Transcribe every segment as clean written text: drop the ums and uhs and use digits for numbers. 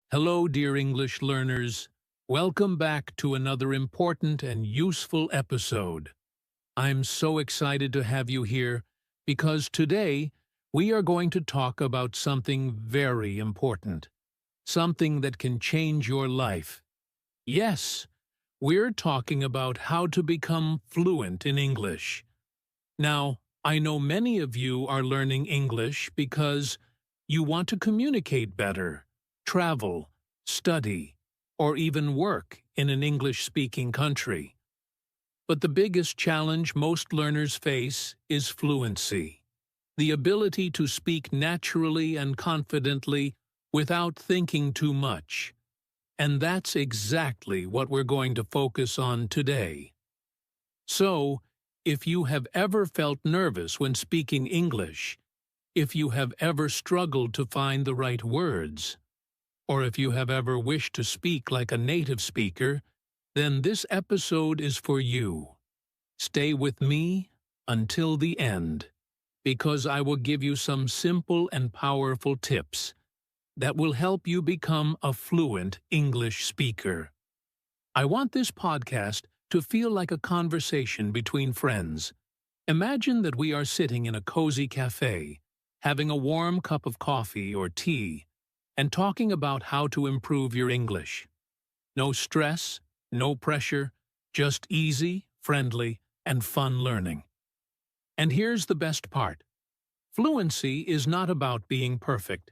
Hello, dear English learners. Welcome back to another important and useful episode. I'm so excited to have you here because today we are going to talk about something very important, something that can change your life. Yes, we're talking about how to become fluent in English. Now, I know many of you are learning English because you want to communicate better, travel, study, or even work in an English-speaking country. But the biggest challenge most learners face is fluency, the ability to speak naturally and confidently without thinking too much. And that's exactly what we're going to focus on today. So, if you have ever felt nervous when speaking English, if you have ever struggled to find the right words, or if you have ever wished to speak like a native speaker, then this episode is for you. Stay with me until the end, because I will give you some simple and powerful tips that will help you become a fluent English speaker. I want this podcast to feel like a conversation between friends. Imagine that we are sitting in a cozy cafe, having a warm cup of coffee or tea, and talking about how to improve your English. No stress, no pressure, just easy, friendly, and fun learning. And here's the best part. Fluency is not about being perfect.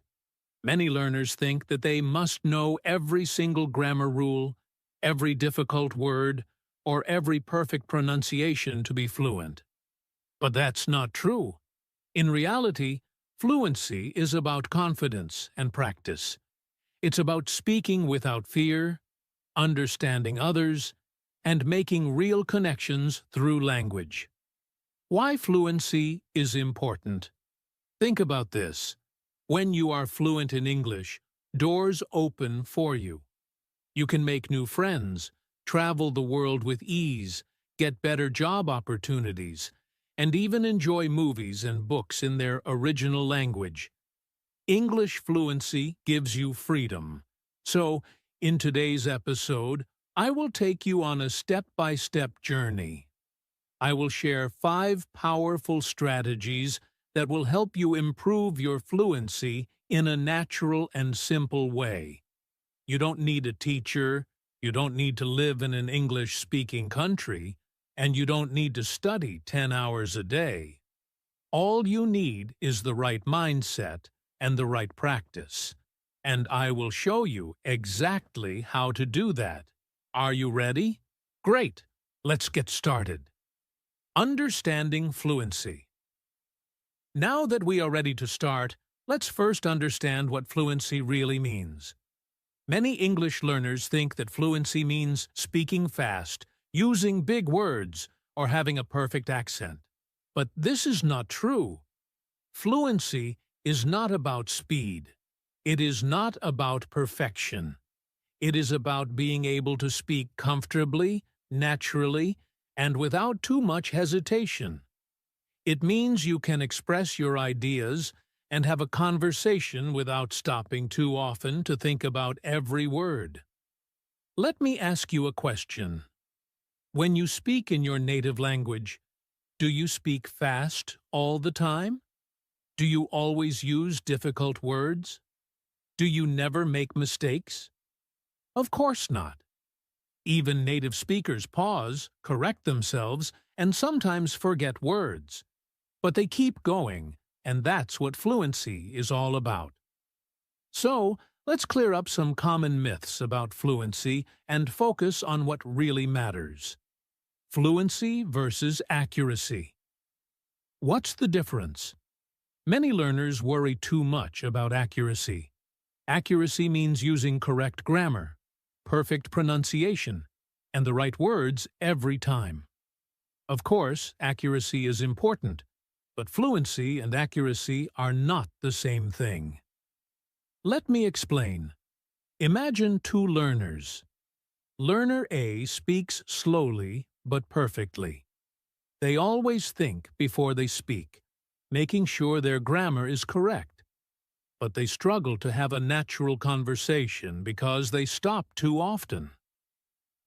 Many learners think that they must know every single grammar rule, every difficult word, or every perfect pronunciation to be fluent. But that's not true. In reality, fluency is about confidence and practice. It's about speaking without fear, understanding others, and making real connections through language. Why fluency is important? Think about this. When you are fluent in English, doors open for you. You can make new friends, travel the world with ease, get better job opportunities, and even enjoy movies and books in their original language. English fluency gives you freedom. So, in today's episode, I will take you on a step-by-step journey. I will share 5 powerful strategies that will help you improve your fluency in a natural and simple way. You don't need a teacher, you don't need to live in an English-speaking country, and you don't need to study 10 hours a day. All you need is the right mindset and the right practice, and I will show you exactly how to do that. Are you ready? Great! Let's get started. Understanding fluency. Now that we are ready to start, let's first understand what fluency really means. Many English learners think that fluency means speaking fast, using big words, or having a perfect accent. But this is not true. Fluency is not about speed. It is not about perfection. It is about being able to speak comfortably, naturally, and without too much hesitation. It means you can express your ideas and have a conversation without stopping too often to think about every word. Let me ask you a question. When you speak in your native language, do you speak fast all the time? Do you always use difficult words? Do you never make mistakes? Of course not. Even native speakers pause, correct themselves, and sometimes forget words. But they keep going, and that's what fluency is all about. So, let's clear up some common myths about fluency and focus on what really matters. Fluency versus accuracy. What's the difference? Many learners worry too much about accuracy. Accuracy means using correct grammar, perfect pronunciation, and the right words every time. Of course, accuracy is important, but fluency and accuracy are not the same thing. Let me explain. Imagine 2 learners. Learner A speaks slowly but perfectly. They always think before they speak, making sure their grammar is correct. but they struggle to have a natural conversation because they stop too often.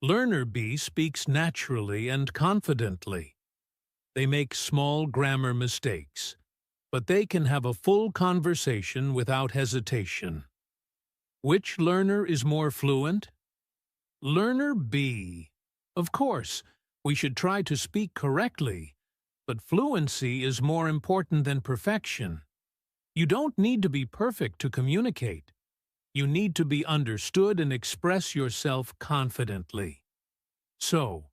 Learner B speaks naturally and confidently. They make small grammar mistakes, but they can have a full conversation without hesitation. Which learner is more fluent? Learner B. Of course, we should try to speak correctly, but fluency is more important than perfection. You don't need to be perfect to communicate. You need to be understood and express yourself confidently. So,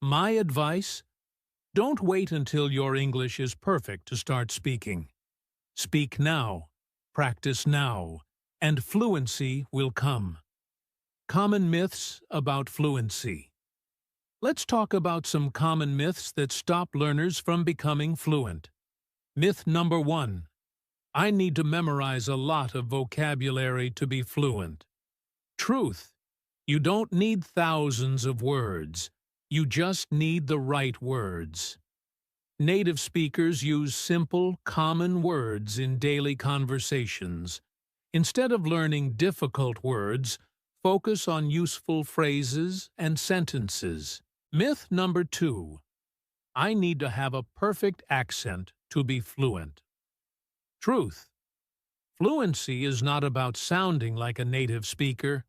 my advice: don't wait until your English is perfect to start speaking. Speak now, practice now, and fluency will come. Common myths about fluency. Let's talk about some common myths that stop learners from becoming fluent. Myth number 1. I need to memorize a lot of vocabulary to be fluent. Truth. You don't need thousands of words. You just need the right words. Native speakers use simple, common words in daily conversations. Instead of learning difficult words, focus on useful phrases and sentences. Myth number 2. I need to have a perfect accent to be fluent. Truth. Fluency is not about sounding like a native speaker.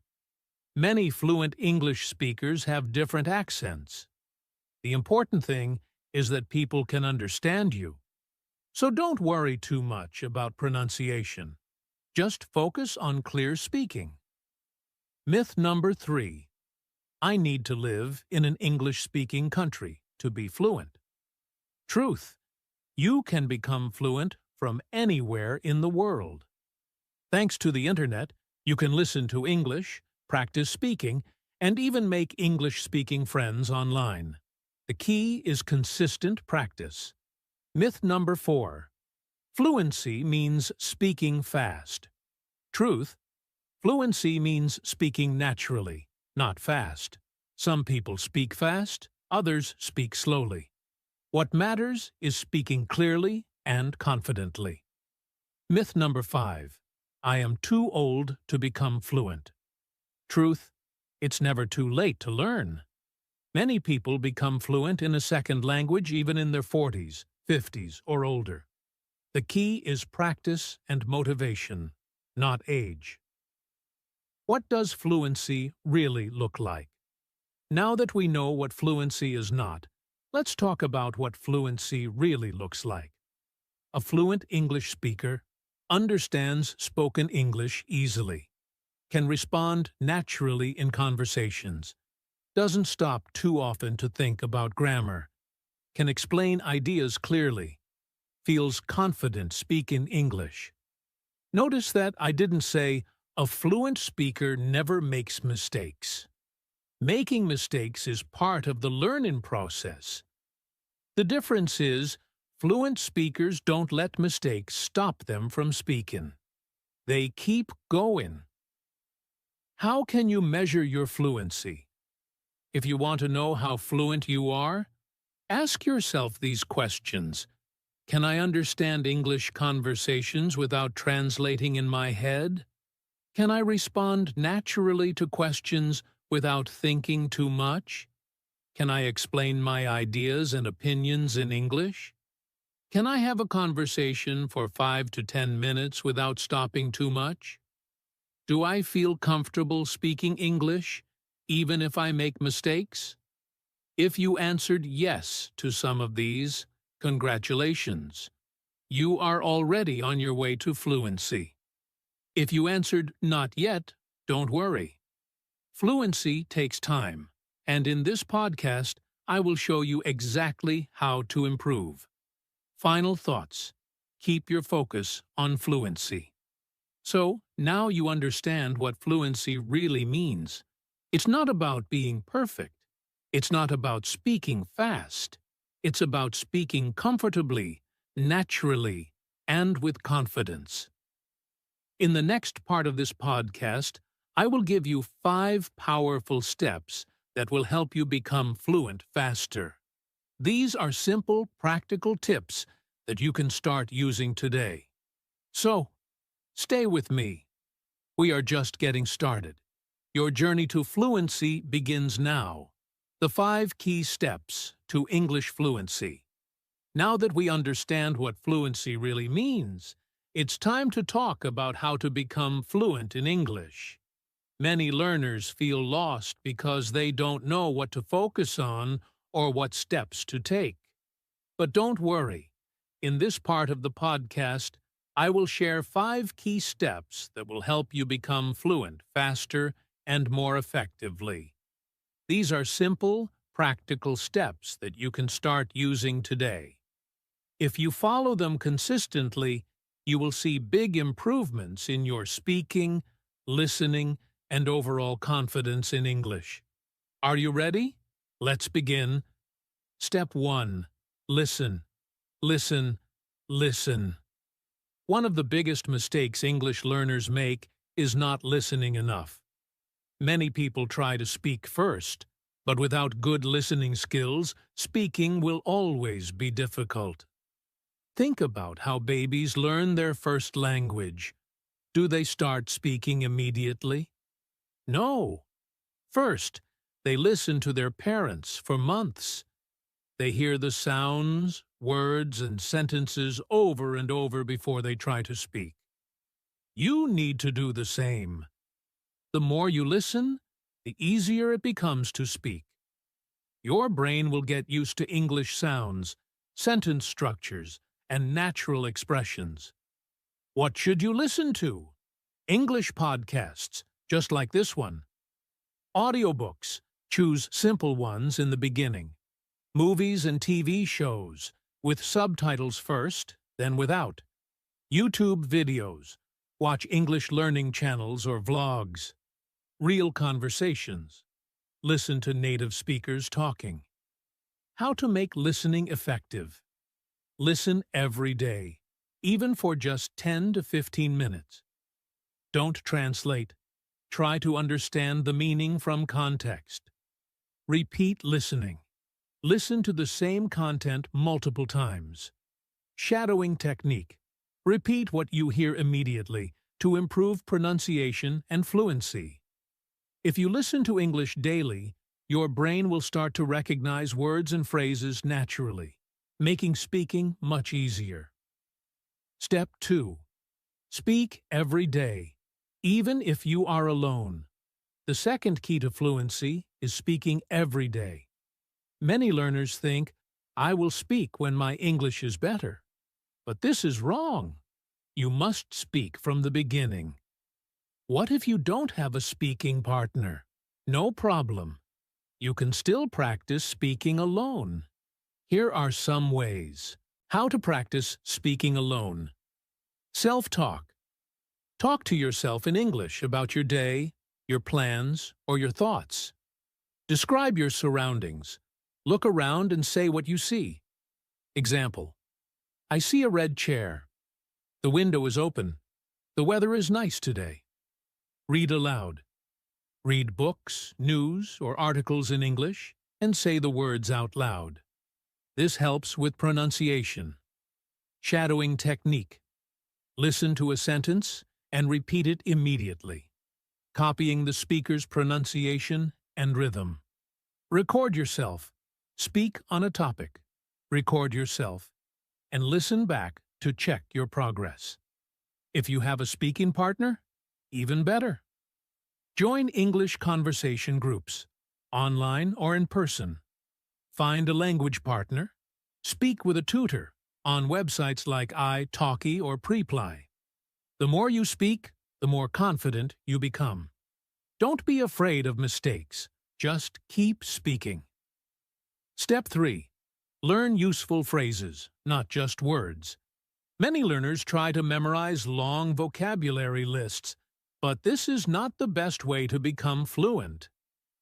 Many fluent English speakers have different accents. The important thing is that people can understand you. So don't worry too much about pronunciation. Just focus on clear speaking. Myth number 3. I need to live in an English-speaking country to be fluent. Truth. You can become fluent from anywhere in the world. Thanks to the internet, you can listen to English, practice speaking, and even make English-speaking friends online. The key is consistent practice. Myth number 4. Fluency means speaking fast. Truth. Fluency means speaking naturally, not fast. Some people speak fast, others speak slowly. What matters is speaking clearly and confidently. Myth number 5. I am too old to become fluent. Truth. It's never too late to learn. Many people become fluent in a second language even in their 40s, 50s, or older. The key is practice and motivation, not age. What does fluency really look like? Now that we know what fluency is not, let's talk about what fluency really looks like. A fluent English speaker understands spoken English easily, can respond naturally in conversations, doesn't stop too often to think about grammar, can explain ideas clearly, feels confident speaking English. Notice that I didn't say a fluent speaker never makes mistakes. Making mistakes is part of the learning process. The difference is, fluent speakers don't let mistakes stop them from speaking. They keep going. How can you measure your fluency? If you want to know how fluent you are, ask yourself these questions. Can I understand English conversations without translating in my head? Can I respond naturally to questions without thinking too much? Can I explain my ideas and opinions in English? Can I have a conversation for 5 to 10 minutes without stopping too much? Do I feel comfortable speaking English, even if I make mistakes? If you answered yes to some of these, congratulations. You are already on your way to fluency. If you answered not yet, don't worry. Fluency takes time, and in this podcast, I will show you exactly how to improve. Final thoughts. Keep your focus on fluency. So, now you understand what fluency really means. It's not about being perfect. It's not about speaking fast. It's about speaking comfortably, naturally, and with confidence. In the next part of this podcast, I will give you 5 powerful steps that will help you become fluent faster. These are simple, practical tips that you can start using today. So, Stay with me. We are just getting started. Your journey to fluency begins now. The 5 key steps to English fluency. Now that we understand what fluency really means, it's time to talk about how to become fluent in English. Many learners feel lost because they don't know what to focus on or what steps to take. But don't worry. In this part of the podcast, I will share 5 key steps that will help you become fluent faster and more effectively. These are simple, practical steps that you can start using today. If you follow them consistently, you will see big improvements in your speaking, listening, and overall confidence in English. Are you ready? Let's begin. Step 1. Listen. Listen. Listen. One of the biggest mistakes English learners make is not listening enough. Many people try to speak first, but without good listening skills, speaking will always be difficult. Think about how babies learn their first language. Do they start speaking immediately? No. First, they listen to their parents for months. They hear the sounds, words, and sentences over and over before they try to speak. You need to do the same. The more you listen, the easier it becomes to speak. Your brain will get used to English sounds, sentence structures, and natural expressions. What should you listen to? English podcasts, just like this one. Audiobooks, choose simple ones in the beginning. Movies and TV shows, with subtitles first, then without. YouTube videos, watch English learning channels or vlogs. Real conversations, listen to native speakers talking. How to make listening effective. Listen every day, even for just 10 to 15 minutes. Don't translate. Try to understand the meaning from context. Repeat listening. Listen to the same content multiple times. Shadowing technique. Repeat what you hear immediately to improve pronunciation and fluency. If you listen to English daily, your brain will start to recognize words and phrases naturally, making speaking much easier. Step 2. Speak every day, even if you are alone. The second key to fluency is speaking every day. Many learners think, I will speak when my English is better. But this is wrong. You must speak from the beginning. What if you don't have a speaking partner? No problem. You can still practice speaking alone. Here are some ways. How to practice speaking alone. Self-talk. Talk to yourself in English about your day, your plans, or your thoughts. Describe your surroundings. Look around and say what you see. Example: I see a red chair. The window is open. The weather is nice today. Read aloud. Read books, news, or articles in English and say the words out loud. This helps with pronunciation. Shadowing technique. Listen to a sentence and repeat it immediately, copying the speaker's pronunciation and rhythm. Record yourself. Speak on a topic. Record yourself and listen back to check your progress. If you have a speaking partner, even better. Join English conversation groups, online or in person. Find a language partner. Speak with a tutor on websites like italki or Preply. The more you speak, the more confident you become. Don't be afraid of mistakes. Just keep speaking. Step 3. Learn useful phrases, not just words. Many learners try to memorize long vocabulary lists, but this is not the best way to become fluent.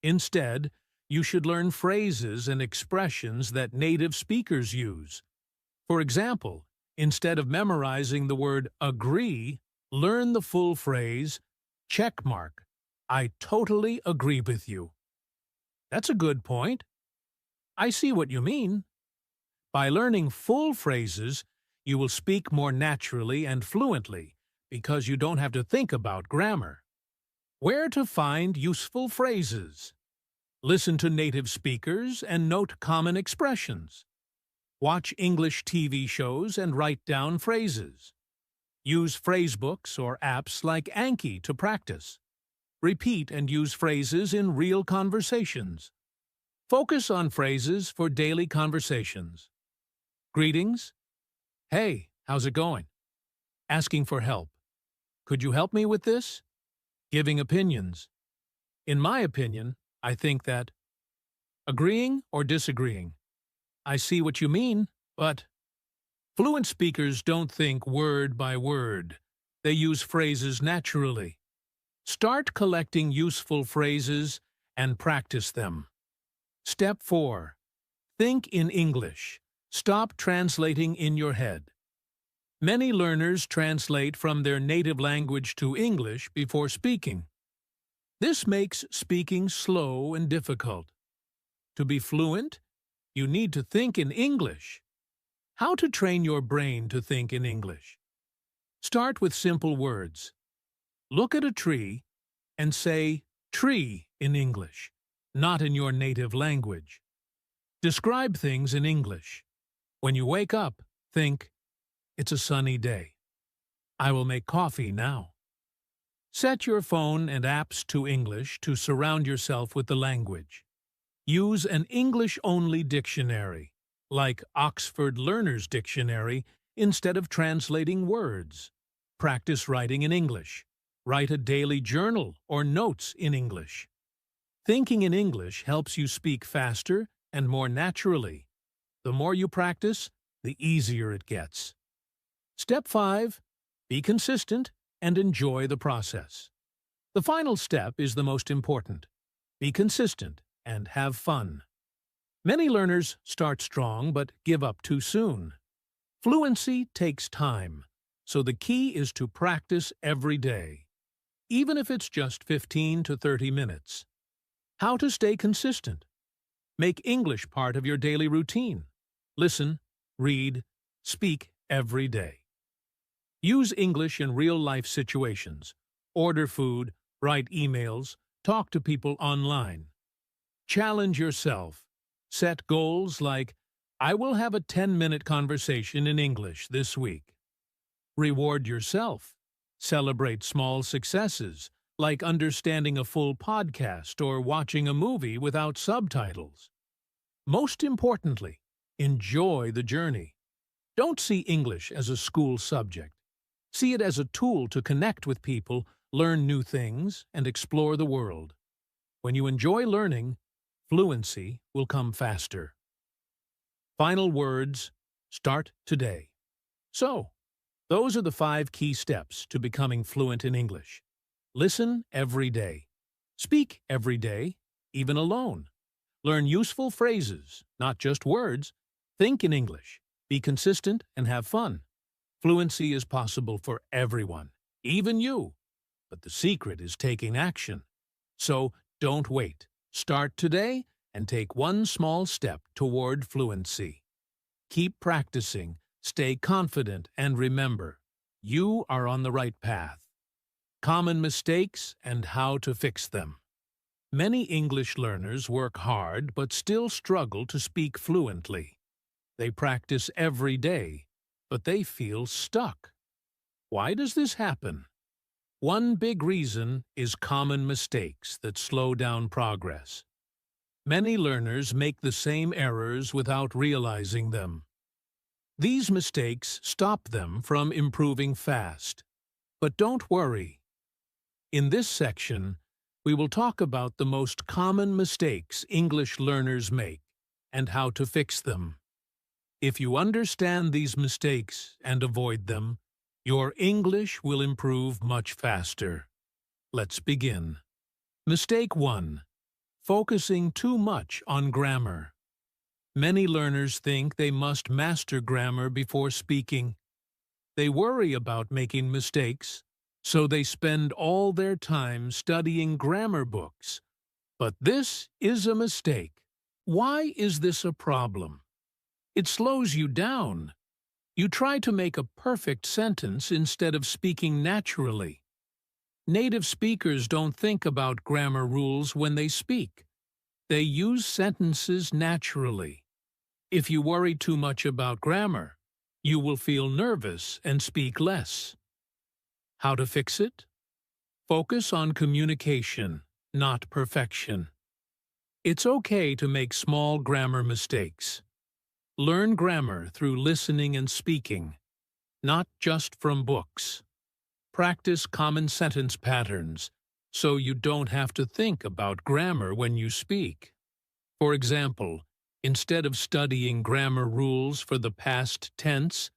Instead, you should learn phrases and expressions that native speakers use. For example, instead of memorizing the word agree, learn the full phrase, checkmark, I totally agree with you. That's a good point. I see what you mean. By learning full phrases, you will speak more naturally and fluently because you don't have to think about grammar. Where to find useful phrases. Listen to native speakers and note common expressions. Watch English TV shows and write down phrases. Use phrasebooks or apps like Anki to practice. Repeat and use phrases in real conversations. Focus on phrases for daily conversations. Greetings. Hey, how's it going? Asking for help. Could you help me with this? Giving opinions. In my opinion, I think that. Agreeing or disagreeing. I see what you mean, but. Fluent speakers don't think word by word. They use phrases naturally. Start collecting useful phrases and practice them. Step 4. Think in English. Stop translating in your head. Many learners translate from their native language to English before speaking. This makes speaking slow and difficult. To be fluent, you need to think in English. How to train your brain to think in English? Start with simple words. Look at a tree and say tree in English, not in your native language. Describe things in English. When you wake up, think, it's a sunny day. I will make coffee now. Set your phone and apps to English to surround yourself with the language. Use an English-only dictionary, like Oxford Learner's Dictionary, instead of translating words. Practice writing in English. Write a daily journal or notes in English. Thinking in English helps you speak faster and more naturally. The more you practice, the easier it gets. Step 5. Be consistent and enjoy the process. The final step is the most important. Be consistent and have fun. Many learners start strong but give up too soon. Fluency takes time, so the key is to practice every day, even if it's just 15 to 30 minutes. How to stay consistent? Make English part of your daily routine. Listen, read, speak every day. Use English in real-life situations. Order food, write emails, talk to people online. Challenge yourself. Set goals like, I will have a 10-minute conversation in English this week. Reward yourself. Celebrate small successes, like understanding a full podcast or watching a movie without subtitles. Most importantly, enjoy the journey. Don't see English as a school subject. See it as a tool to connect with people, learn new things, and explore the world. When you enjoy learning, fluency will come faster. Final words, start today. So, those are the 5 key steps to becoming fluent in English. Listen every day. Speak every day, even alone. Learn useful phrases, not just words. Think in English. Be consistent and have fun. Fluency is possible for everyone, even you. But the secret is taking action. So, don't wait. Start today and take one small step toward fluency. Keep practicing, stay confident, and remember, you are on the right path. Common mistakes and how to fix them. Many English learners work hard but still struggle to speak fluently. They practice every day, but they feel stuck. Why does this happen? One big reason is common mistakes that slow down progress. Many learners make the same errors without realizing them. These mistakes stop them from improving fast. But don't worry. In this section, we will talk about the most common mistakes English learners make and how to fix them. If you understand these mistakes and avoid them, your English will improve much faster. Let's begin. Mistake 1. Focusing too much on grammar. Many learners think they must master grammar before speaking. They worry about making mistakes, so they spend all their time studying grammar books. But this is a mistake. Why is this a problem? It slows you down. You try to make a perfect sentence instead of speaking naturally. Native speakers don't think about grammar rules when they speak. They use sentences naturally. If you worry too much about grammar, you will feel nervous and speak less. How to fix it? Focus on communication, not perfection. It's okay to make small grammar mistakes. Learn grammar through listening and speaking, not just from books. Practice common sentence patterns so you don't have to think about grammar when you speak. For example, instead of studying grammar rules for the past tense,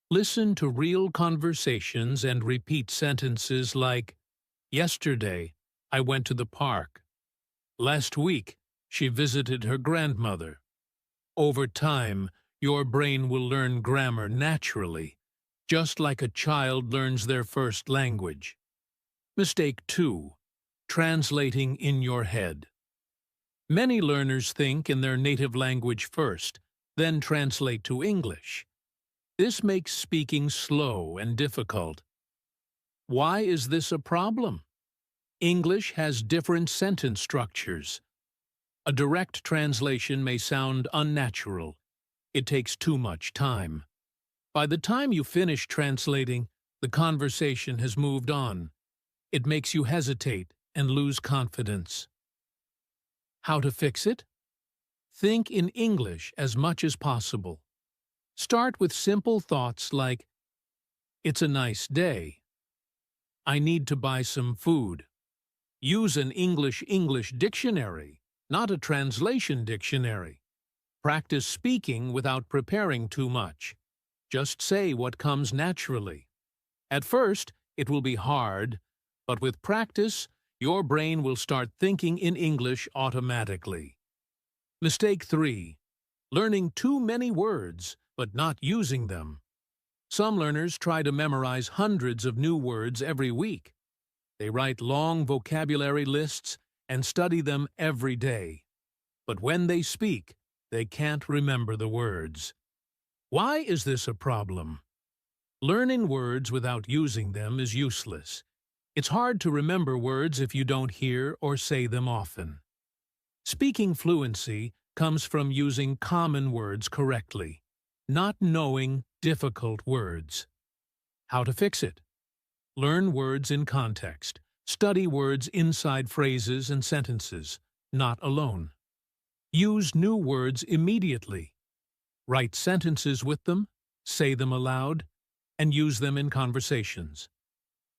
listen to real conversations and repeat sentences like, "Yesterday, I went to the park. Last week, she visited her grandmother." Over time, your brain will learn grammar naturally, just like a child learns their first language. Mistake 2. Translating in your head. Many learners think in their native language first, then translate to English. This makes speaking slow and difficult. Why is this a problem? English has different sentence structures. A direct translation may sound unnatural. It takes too much time. By the time you finish translating, the conversation has moved on. It makes you hesitate and lose confidence. How to fix it? Think in English as much as possible. Start with simple thoughts like, "It's a nice day." "I need to buy some food." Use an English dictionary, not a translation dictionary. Practice speaking without preparing too much. Just say what comes naturally. At first, it will be hard, but with practice, your brain will start thinking in English automatically. Mistake 3. Learning too many words, but not using them. Some learners try to memorize hundreds of new words every week. They write long vocabulary lists and study them every day. But when they speak, they can't remember the words. Why is this a problem? Learning words without using them is useless. It's hard to remember words if you don't hear or say them often. Speaking fluency comes from using common words correctly, not knowing difficult words. How to fix it? Learn words in context. Study words inside phrases and sentences, not alone. Use new words immediately. Write sentences with them, say them aloud, and use them in conversations.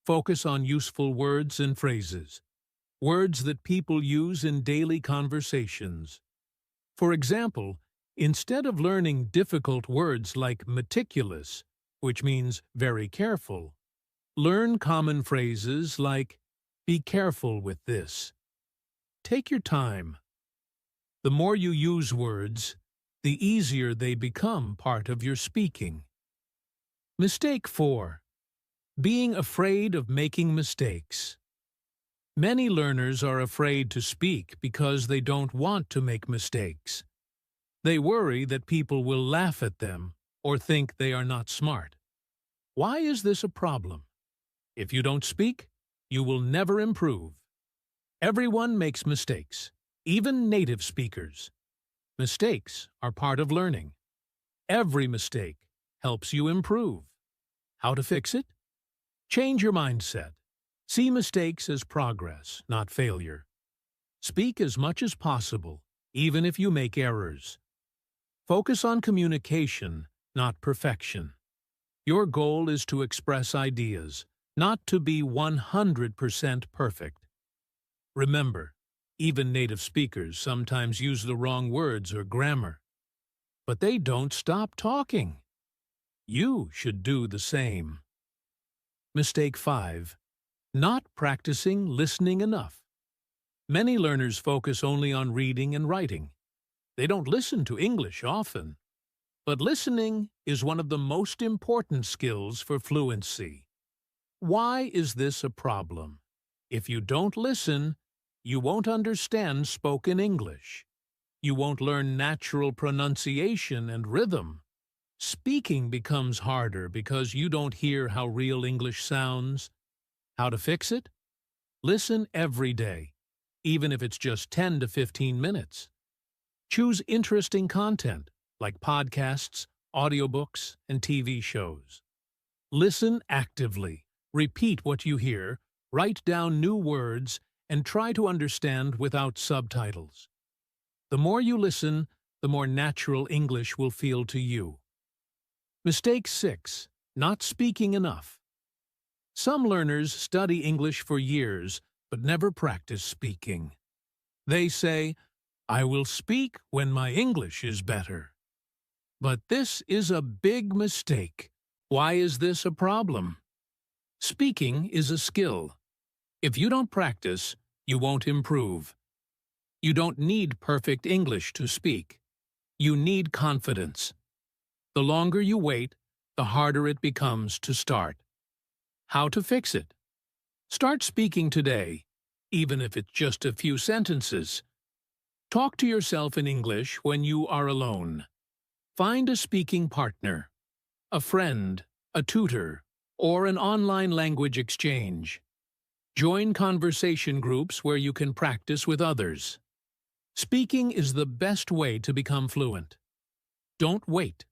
Focus on useful words and phrases, words that people use in daily conversations. For example, instead of learning difficult words like meticulous, which means very careful, learn common phrases like, "Be careful with this." Take your time. The more you use words, the easier they become part of your speaking. Mistake 4. Being afraid of making mistakes. Many learners are afraid to speak because they don't want to make mistakes. They worry that people will laugh at them or think they are not smart. Why is this a problem? If you don't speak, you will never improve. Everyone makes mistakes, even native speakers. Mistakes are part of learning. Every mistake helps you improve. How to fix it? Change your mindset. See mistakes as progress, not failure. Speak as much as possible, even if you make errors. Focus on communication, not perfection. Your goal is to express ideas, not to be 100% perfect. Remember, even native speakers sometimes use the wrong words or grammar. But they don't stop talking. You should do the same. Mistake 5. Not practicing listening enough. Many learners focus only on reading and writing. They don't listen to English often. But listening is one of the most important skills for fluency. Why is this a problem? If you don't listen, you won't understand spoken English. You won't learn natural pronunciation and rhythm. Speaking becomes harder because you don't hear how real English sounds. How to fix it? Listen every day, even if it's just 10 to 15 minutes. Choose interesting content, like podcasts, audiobooks, and TV shows. Listen actively. Repeat what you hear, write down new words, and try to understand without subtitles. The more you listen, the more natural English will feel to you. Mistake 6. Not speaking enough. Some learners study English for years but never practice speaking. They say, "I will speak when my English is better." But this is a big mistake. Why is this a problem? Speaking is a skill. If you don't practice, you won't improve. You don't need perfect English to speak. You need confidence. The longer you wait, the harder it becomes to start. How to fix it? Start speaking today, even if it's just a few sentences. Talk to yourself in English when you are alone. Find a speaking partner, a friend, a tutor, or an online language exchange. Join conversation groups where you can practice with others. Speaking is the best way to become fluent. Don't wait.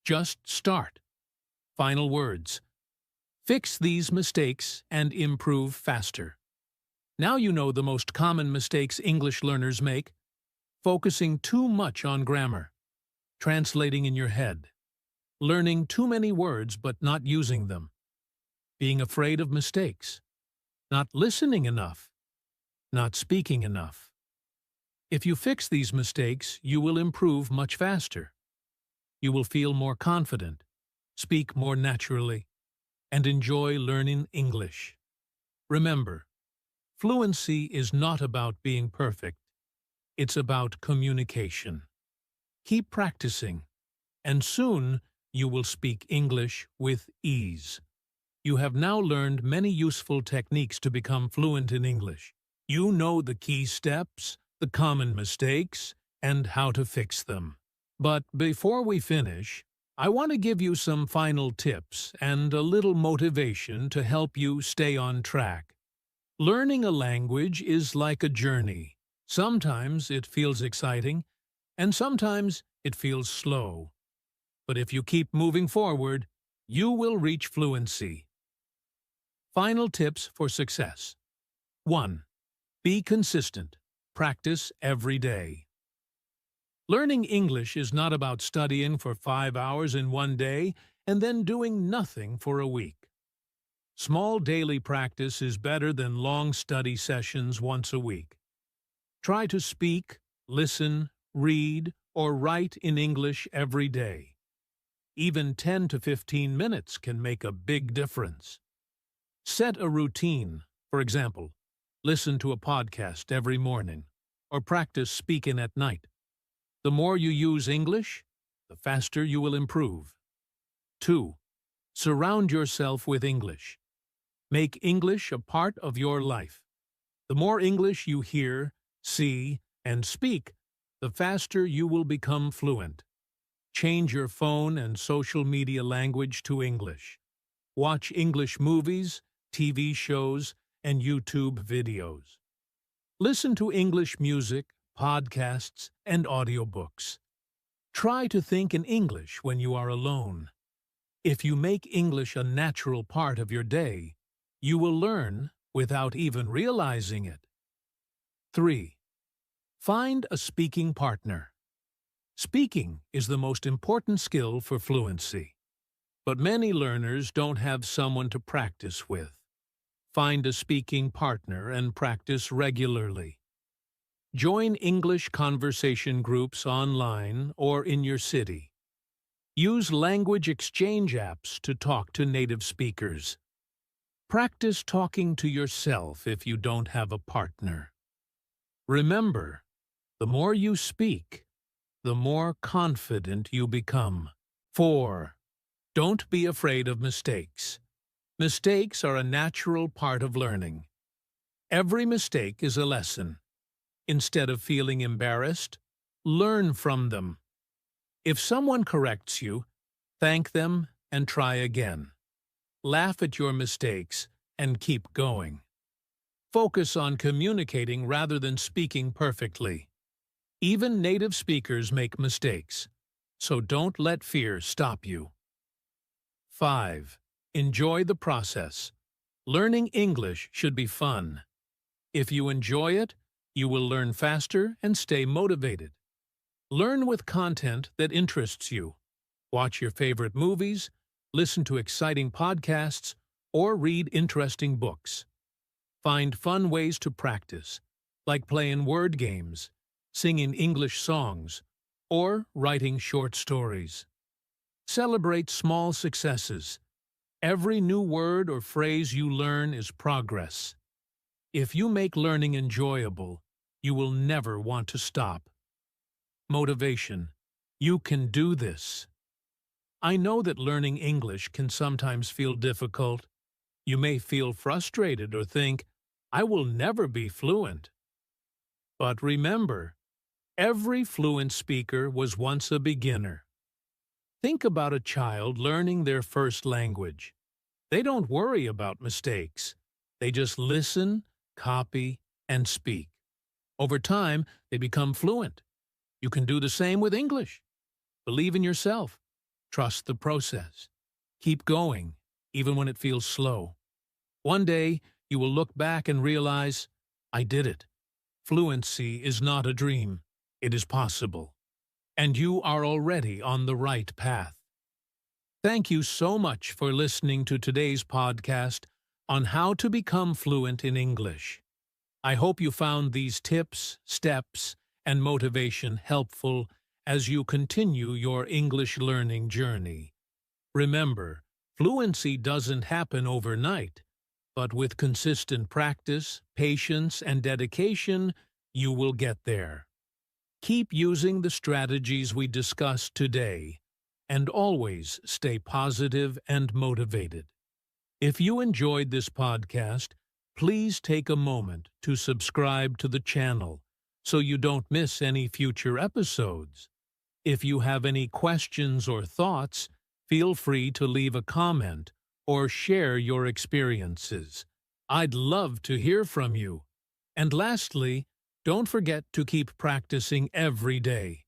Just start. Final words. Fix these mistakes and improve faster. Now you know the most common mistakes English learners make: focusing too much on grammar, translating in your head, learning too many words but not using them, being afraid of mistakes, not listening enough, not speaking enough. If you fix these mistakes, you will improve much faster. You will feel more confident, speak more naturally, and enjoy learning English. Remember, fluency is not about being perfect. It's about communication. Keep practicing, and soon you will speak English with ease. You have now learned many useful techniques to become fluent in English. You know the key steps, the common mistakes, and how to fix them. But before we finish, I want to give you some final tips and a little motivation to help you stay on track. Learning a language is like a journey. Sometimes it feels exciting, and sometimes it feels slow. But if you keep moving forward, you will reach fluency. Final tips for success. 1. Be consistent. Practice every day. Learning English is not about studying for 5 hours in one day and then doing nothing for a week. Small daily practice is better than long study sessions once a week. Try to speak, listen, read, or write in English every day. Even 10 to 15 minutes can make a big difference. Set a routine. For example, listen to a podcast every morning, or practice speaking at night. The more you use English, the faster you will improve. 2. Surround yourself with English. Make English a part of your life. The more English you hear, see, and speak, the faster you will become fluent. Change your phone and social media language to English. Watch English movies, TV shows, and YouTube videos. Listen to English music, podcasts, and audiobooks. Try to think in English when you are alone. If you make English a natural part of your day, you will learn without even realizing it. 3. Find a speaking partner. Speaking is the most important skill for fluency, but many learners don't have someone to practice with. Find a speaking partner and practice regularly. Join English conversation groups online or in your city. Use language exchange apps to talk to native speakers. Practice talking to yourself if you don't have a partner. Remember, the more you speak, the more confident you become. 4. Don't be afraid of mistakes. Mistakes are a natural part of learning. Every mistake is a lesson. Instead of feeling embarrassed, learn from them. If someone corrects you, Thank them and try again. Laugh at your mistakes and keep going. Focus on communicating rather than speaking perfectly. Even native speakers make mistakes, so don't let fear stop you. 5. Enjoy the process. Learning English should be fun. If you enjoy it, you will learn faster and stay motivated. Learn with content that interests you. Watch your favorite movies, listen to exciting podcasts, or read interesting books. Find fun ways to practice, like playing word games, singing English songs, or writing short stories. Celebrate small successes. Every new word or phrase you learn is progress. If you make learning enjoyable, you will never want to stop. Motivation. You can do this. I know that learning English can sometimes feel difficult. You may feel frustrated or think, I will never be fluent. But remember, every fluent speaker was once a beginner. Think about a child learning their first language. They don't worry about mistakes. They just listen, copy, and speak. Over time, they become fluent. You can do the same with English. Believe in yourself. Trust the process. Keep going, even when it feels slow. One day, you will look back and realize, I did it. Fluency is not a dream. It is possible. And you are already on the right path. Thank you so much for listening to today's podcast on how to become fluent in English. I hope you found these tips, steps, and motivation helpful as you continue your English learning journey. Remember, fluency doesn't happen overnight, but with consistent practice, patience, and dedication, you will get there. Keep using the strategies we discussed today, and always stay positive and motivated. If you enjoyed this podcast, please take a moment to subscribe to the channel so you don't miss any future episodes. If you have any questions or thoughts, feel free to leave a comment or share your experiences. I'd love to hear from you. And lastly, don't forget to keep practicing every day.